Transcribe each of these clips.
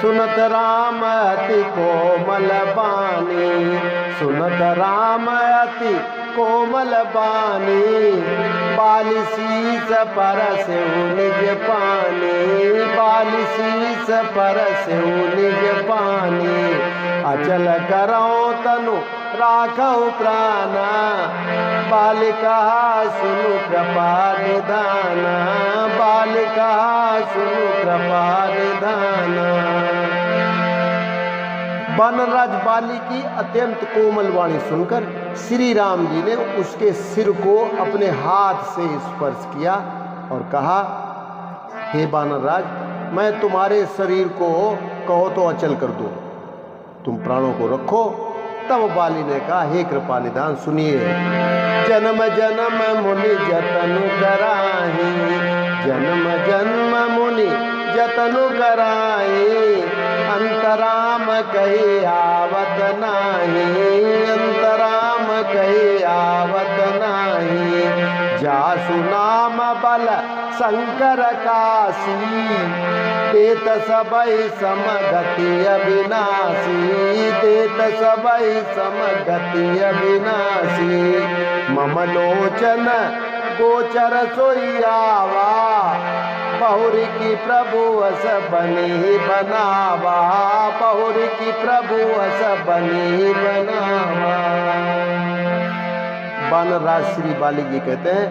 सुनत राम अति कोमल बानी, सुनत राम अति कोमल बानी, बाली शीस परसहु निज पानी, बाली शीस परसहु निज पानी, अचल करौ तनु राखौ प्राणा, बालिका सुनु कृपा निधाना, बालिका सुनु कृपा निधाना। वानरराज बाली की अत्यंत कोमल वाणी सुनकर श्री राम जी ने उसके सिर को अपने हाथ से स्पर्श किया और कहा, हे वानरराज, मैं तुम्हारे शरीर को कहो तो अचल कर दूं, तुम प्राणों को रखो। तब बाली ने कहा, हे कृपा निधान सुनिए, जन्म जन्म मुनि जतनु कराही, जन्म जन्म मुनि जतनु कराही, अंतराम कही आवत नाही, अंतराम कही आवत नाही, जासु नाम बल शंकर काशी, देत सबई समगति अविनाशी, देत सबई समगति अविनाशी, मम लोचन गोचर सोयावा, बहुरी की प्रभु अस बनी बनावा, बहुरी की प्रभु अस बनी बनावा। वानरराज श्री बाली जी कहते हैं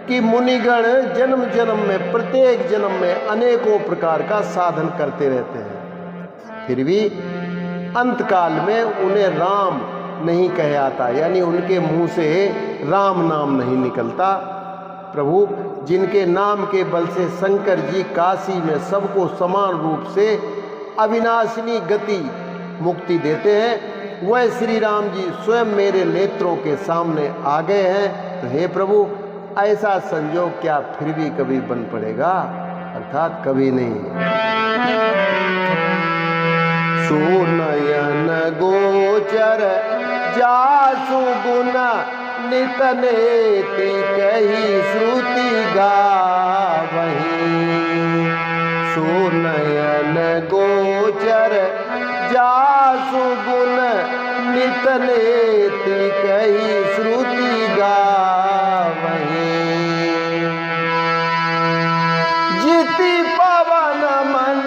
कि मुनिगण जन्म जन्म में, प्रत्येक जन्म में अनेकों प्रकार का साधन करते रहते हैं, फिर भी अंतकाल में उन्हें राम नहीं कहे आता, यानी उनके मुंह से राम नाम नहीं निकलता। प्रभु जिनके नाम के बल से शंकर जी काशी में सबको समान रूप से अविनाशिनी गति मुक्ति देते हैं, वह श्री राम जी स्वयं मेरे नेत्रों के सामने आ गए हैं। तो हे प्रभु, ऐसा संयोग क्या फिर भी कभी बन पड़ेगा? अर्थात कभी नहीं। सुनयन गोचर जासु गुण नित नेति कही श्रुति गावही, सुनयन गोचर जासु गुण नित नेति कही श्रुति गावही, जिति पवन मन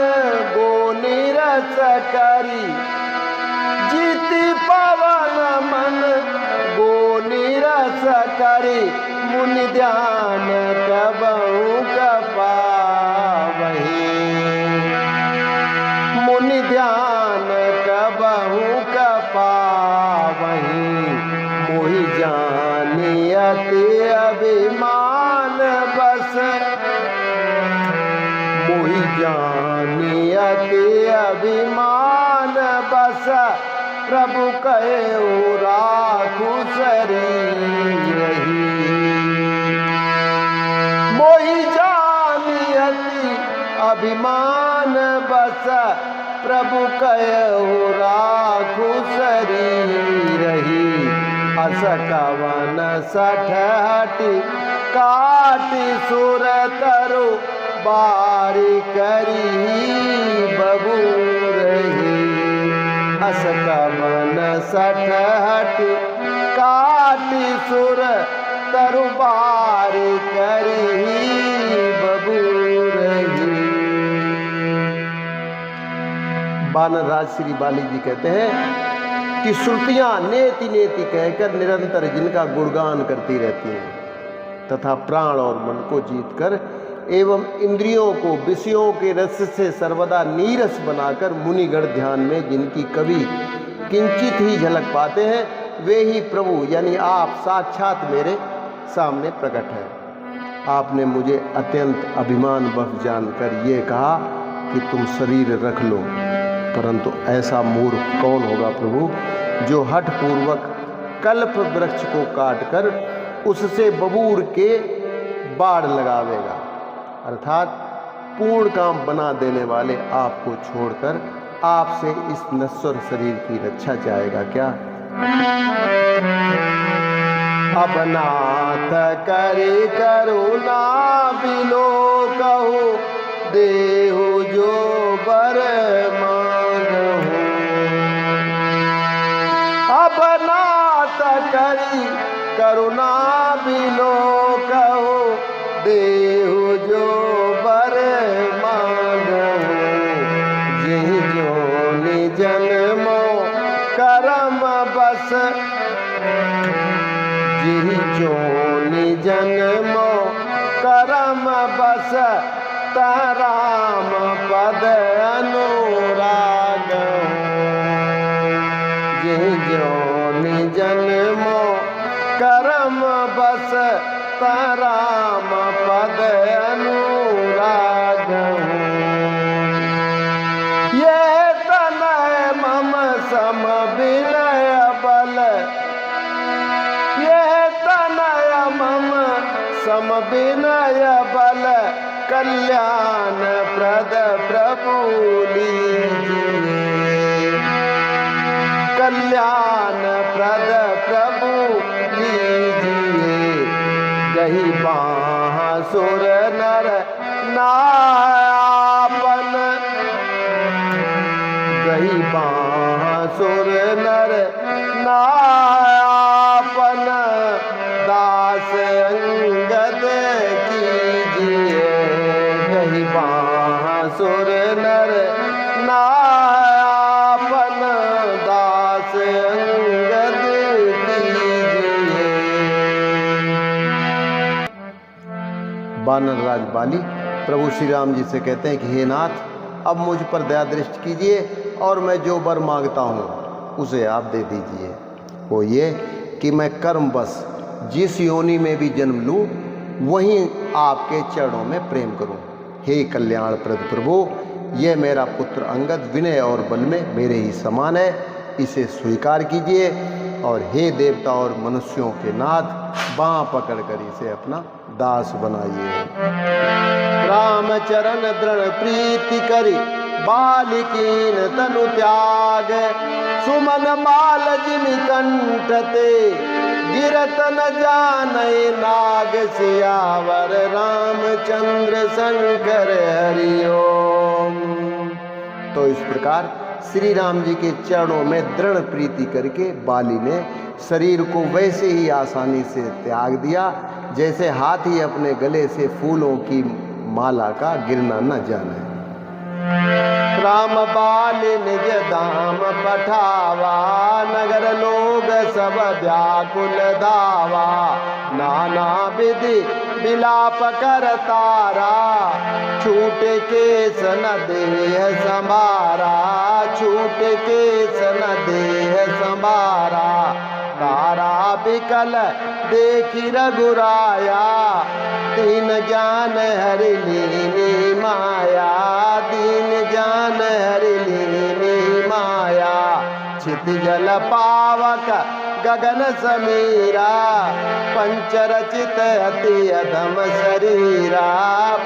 गो निरस करी, जिति पवन मन गो निरस करी, मुनि ध्यान कबहु कपावही, मुनि ध्यान कबहु कपावही, मोहि जानि अति अभिमान बस, मोहि जानि अति अभिमान बस, प्रभु कहे राखु शरीर ही, मोहि जानि अति अभिमान बस, प्रभु कहे राखु शरीर ही, अस कवन सठहटि काटि सुर तरु बारी करी बबूर ही, अस कवन सठहटि काटि सुर तरु बारी करी बबूर ही। वानरराज श्री बाली जी कहते हैं कि श्रुतियां नेति नेति कहकर निरंतर जिनका गुणगान करती रहती हैं तथा प्राण और मन को जीतकर एवं इंद्रियों को विषयों के रस से सर्वदा नीरस बनाकर मुनिगण ध्यान में जिनकी कभी किंचित ही झलक पाते हैं, वे ही प्रभु यानी आप साक्षात मेरे सामने प्रकट हैं। आपने मुझे अत्यंत अभिमान बफ जानकर ये कहा कि तुम शरीर रख लो, परंतु ऐसा मूर्ख कौन होगा प्रभु जो हठ पूर्वक कल्प वृक्ष को काटकर उससे बबूर के बाढ़ लगावेगा, अर्थात पूर्ण काम बना देने वाले आपको छोड़कर आपसे इस नश्वर शरीर की रक्षा चाहेगा क्या? अब नाथ करे करुणा बिलो कहू देहु जो बर मा करुणा बिलो कहो देहु जो बर मांगो जिहि जोनि जन्मो करम बस जिहि जोनि जन्मो करम बस राम पद अनुराग जिहि जोनि जन्मो करम बस राम पद अनुराग ये तनय मम सम विनय बल ये तनय मम सम विनय बल कल्याण प्रद प्रभु लीजिए कल्याण प्रद प्रभु लीजिए गही बांसुर नर नापन गही बांसुर नर नापन दास अंगद कीजिए गही बांसुर नर नापन दास अंगद कीजिए। बानर राज बाली प्रभु श्री राम जी से कहते हैं कि हे नाथ, अब मुझ पर दया दृष्टि कीजिए और मैं जो वर मांगता हूँ उसे आप दे दीजिए। वो ये कि मैं कर्मवश जिस योनि में भी जन्म लूँ वहीं आपके चरणों में प्रेम करूँ। हे कल्याणप्रद प्रभु, यह मेरा पुत्र अंगद विनय और बल में मेरे ही समान है, इसे स्वीकार कीजिए। और हे देवता और मनुष्यों के नाथ, बाँह पकड़कर इसे अपना दास बनाइए। राम चरण दृढ़ प्रीति करी बालिकीन तनु त्याग सुमन बाल जिमि कंठ ते गिरत न जानय नाग सियावर रामचंद्र शंकर हरि ओम। तो इस प्रकार श्री राम जी के चरणों में दृढ़ प्रीति करके बाली ने शरीर को वैसे ही आसानी से त्याग दिया जैसे हाथी अपने गले से फूलों की माला का गिरना न जाने। राम बाल निज धाम पठावा नगर लोग सब व्याकुल धावा नाना विधि विलाप कर तारा छूट के सन देह संभारा छूट के सन देह संभारा तारा बिकल देखी रघुराया दीन ज्ञान हरि लीनी माया दीन ज्ञान हरि लीनी माया छित जल पावक गगन समीरा पंचरचित अति अधम शरीरा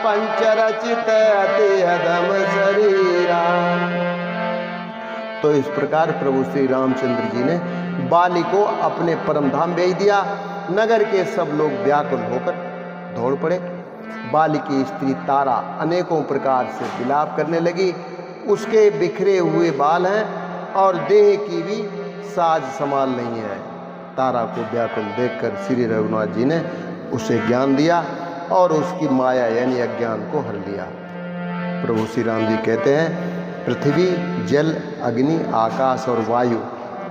पंचरचित अति अधम शरीरा। तो इस प्रकार प्रभु श्री रामचंद्र जी ने बाली को अपने परम धाम भेज दिया। नगर के सब लोग व्याकुल होकर दौड़ पड़े। बाली की स्त्री तारा अनेकों प्रकार से विलाप करने लगी। उसके बिखरे हुए बाल हैं और देह की भी साज संभाल नहीं है। तारा को व्याकुल देखकर श्री रघुनाथ जी ने उसे ज्ञान दिया और उसकी माया यानी अज्ञान को हर लिया। प्रभु श्री राम जी कहते हैं, पृथ्वी जल अग्नि आकाश और वायु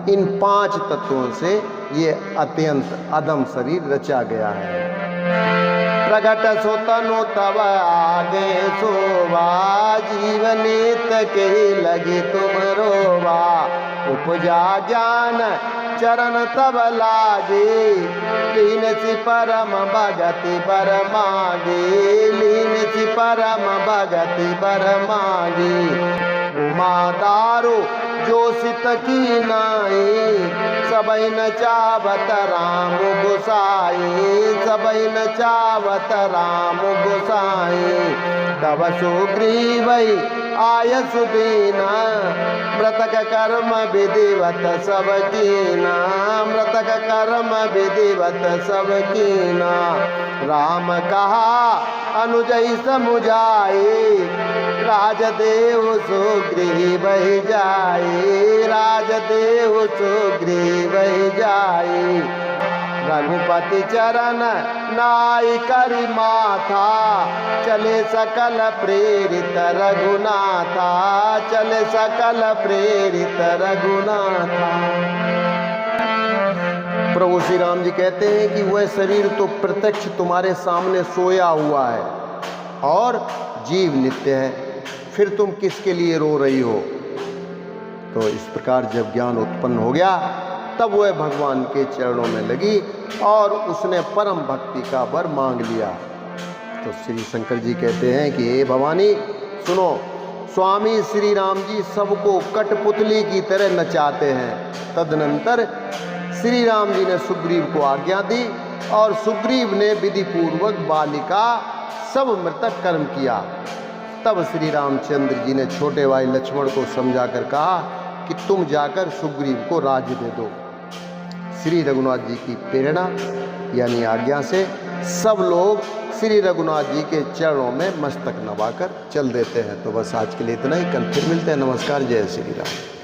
इन 5 तत्वों से ये अत्यंत अधम शरीर रचा गया है। प्रगट सो तनु तब आगे सोवा जीवनीत के लगी तुम रोवा उपजा ज्ञान चरण तब लागे लीन सी परम भगति बर मागे लीन सी परम भगति बर मागे उमा दारो जो सित की नाई सबई न चावत राम गोसाई सबई न चावत राम गोसाई तब सुग्रीवई आय सुदीना मृतक कर्म विधिवत सब कीना मृतक कर्म विधिवत सब कीना राम कहा अनुजई समुझाए राजदेव सुग्रीव जाए राजदेव सुग्रीव जाए रघुपति चरण नाई करी माथा, चले सकल प्रेरित रघुनाथा, चले सकल प्रेरित रघुनाथा। प्रभु श्री राम जी कहते हैं कि वह शरीर तो प्रत्यक्ष तुम्हारे सामने सोया हुआ है और जीव नित्य है, फिर तुम किसके लिए रो रही हो। तो इस प्रकार जब ज्ञान उत्पन्न हो गया तब वह भगवान के चरणों में लगी और उसने परम भक्ति का वर मांग लिया। तो श्री शंकर जी कहते हैं कि हे भवानी सुनो, स्वामी श्री राम जी सबको कठपुतली की तरह नचाते हैं। तदनंतर श्री राम जी ने सुग्रीव को आज्ञा दी और सुग्रीव ने विधि पूर्वक बालिका सब मृतक कर्म किया। तब श्री रामचंद्र जी ने छोटे भाई लक्ष्मण को समझाकर कहा कि तुम जाकर सुग्रीव को राज्य दे दो। श्री रघुनाथ जी की प्रेरणा यानी आज्ञा से सब लोग श्री रघुनाथ जी के चरणों में मस्तक नवाकर चल देते हैं। तो बस आज के लिए इतना ही, कल फिर मिलते हैं। नमस्कार, जय श्री राम।